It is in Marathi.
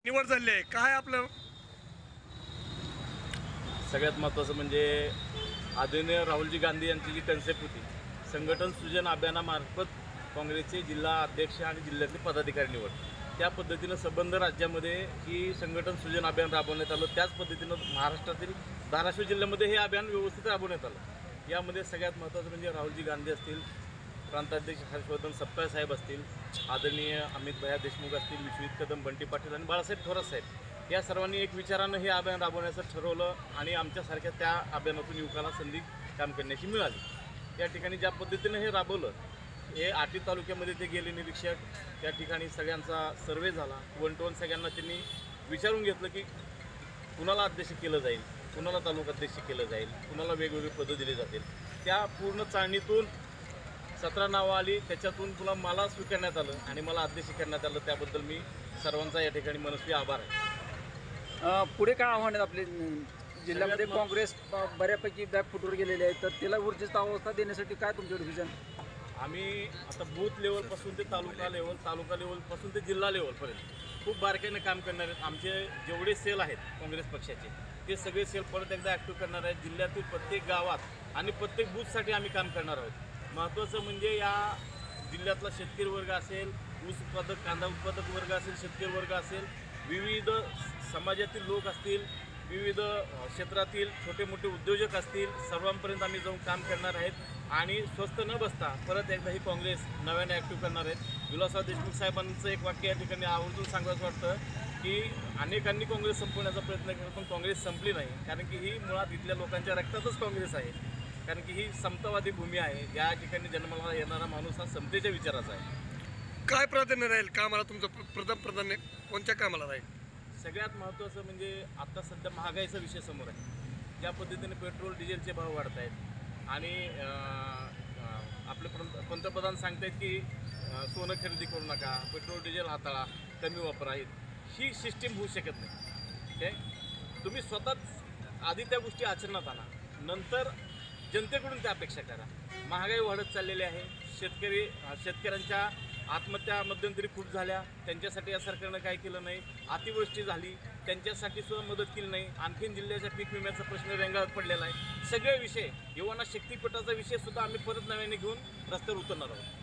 निवड झाली आहे, काय आपलं सगळ्यात महत्त्वाचं म्हणजे आदरणीय राहुलजी गांधी यांची जी कन्सेप्ट होती, संघटन सृजन अभियानामार्फत काँग्रेसचे जिल्हा अध्यक्ष आणि जिल्ह्यातले पदाधिकारी निवड, त्या पद्धतीनं संबंध राज्यामध्ये ही संघटन सृजन अभियान राबवण्यात आलं. त्याच पद्धतीनं महाराष्ट्रातील धाराशिव जिल्ह्यामध्ये हे अभियान व्यवस्थित राबवण्यात आलं. यामध्ये सगळ्यात महत्त्वाचं म्हणजे राहुलजी गांधी असतील, प्रांताध्यक्ष हर्षवर्धन सपकाळ साहेब असतील, आदरणीय अमित भैया देशमुख असतील, विश्वजित कदम, बंटी पाटील आणि बाळासाहेब थोरात साहेब, या सर्वांनी एक विचारानं हे अभियान राबवण्याचं ठरवलं आणि आमच्यासारख्या त्या अभियानातून युवकांना संधी काम करण्याची मिळाली. या ठिकाणी ज्या पद्धतीनं हे राबवलं, हे आटी तालुक्यामध्ये ते गेले निरीक्षक, त्या ठिकाणी सगळ्यांचा सर्वे झाला. वन टू वन सगळ्यांना त्यांनी विचारून घेतलं की कुणाला अध्यक्ष केलं जाईल, कुणाला तालुकाध्यक्ष केलं जाईल, कुणाला वेगवेगळी पदं दिली जातील. त्या पूर्ण चाळणीतून 17 नावं आली, त्याच्यातून पुन्हा मला स्वीकारण्यात आलं आणि मला अध्यक्ष करण्यात आलं. त्याबद्दल मी सर्वांचा या ठिकाणी मनस्वी आभार आहे. पुढे काय आव्हान आहेत आपले जिल्ह्यामध्ये? काँग्रेस बऱ्यापैकी बॅकफुटवर गेलेले आहे, तर तिला ऊर्जित अवस्था देण्यासाठी काय तुमच्याकडे विजन? आम्ही आता बूथ लेवलपासून ते तालुका लेवलपासून ते जिल्हा लेवलपर्यंत खूप बारकाईनं काम करणार आहेत. आमचे जेवढे सेल आहेत काँग्रेस पक्षाचे, ते सगळे सेल परत एकदा ॲक्टिव्ह करणार आहेत. जिल्ह्यातील प्रत्येक गावात आणि प्रत्येक बूथसाठी आम्ही काम करणार आहोत. महत्त्वाचं म्हणजे या जिल्ह्यातला शेतकरी वर्ग असेल, ऊस उत्पादक, कांदा उत्पादक वर्ग असेल, शेतकरी वर्ग असेल, विविध समाजातील लोक असतील, विविध क्षेत्रातील छोटे मोठे उद्योजक असतील, सर्वांपर्यंत आम्ही जाऊन काम करणार आहेत आणि स्वस्थ न बसता परत एकदा ही काँग्रेस नव्याने ॲक्टिव्ह करणार आहेत. विलासराव देशमुख साहेबांचं एक वाक्य या ठिकाणी आवर्जून सांगायचं वाटतं की अनेकांनी काँग्रेस संपवण्याचा प्रयत्न केला, पण काँग्रेस संपली नाही. कारण की ही मुळात इथल्या लोकांच्या रक्तातच काँग्रेस आहे. कारण की ही समतावादी भूमी आहे. या ठिकाणी जन्माला येणारा माणूस हा समतेच्या विचाराचा आहे. काय प्राधान्य राहील कामाला? तुमचं प्रथम प्राधान्य कोणत्या कामाला राहील? सगळ्यात महत्त्वाचं म्हणजे आता सध्या महागाईचा विषय समोर आहे. ज्या पद्धतीने पेट्रोल डिझेलचे भाव वाढत आहेत आणि आपले पंतप्रधान सांगत आहेत की सोनं खरेदी करू नका, पेट्रोल डिझेल हाताळा, कमी वापरा. ही सिस्टीम होऊ शकत नाही. ओके, तुम्ही स्वतःच आधी त्या गोष्टी आचरणात आणा, नंतर जनतेकडून त्या अपेक्षा करा. महागाई वाढत चाललेली आहे. शेतकऱ्यांच्या आत्महत्या मध्यंतरी खूप झाल्या, त्यांच्यासाठी या सरकारनं काय केलं नाही. अतिवृष्टी झाली, त्यांच्यासाठी सुद्धा मदत केली नाही. आणखीन जिल्ह्याच्या पीक विम्याचा प्रश्न रेंगाळत पडलेला आहे. सगळे विषय, युवांना शक्तीपीठाचा विषय सुद्धा आम्ही परत नव्याने घेऊन रस्त्यावर उतरणार आहोत.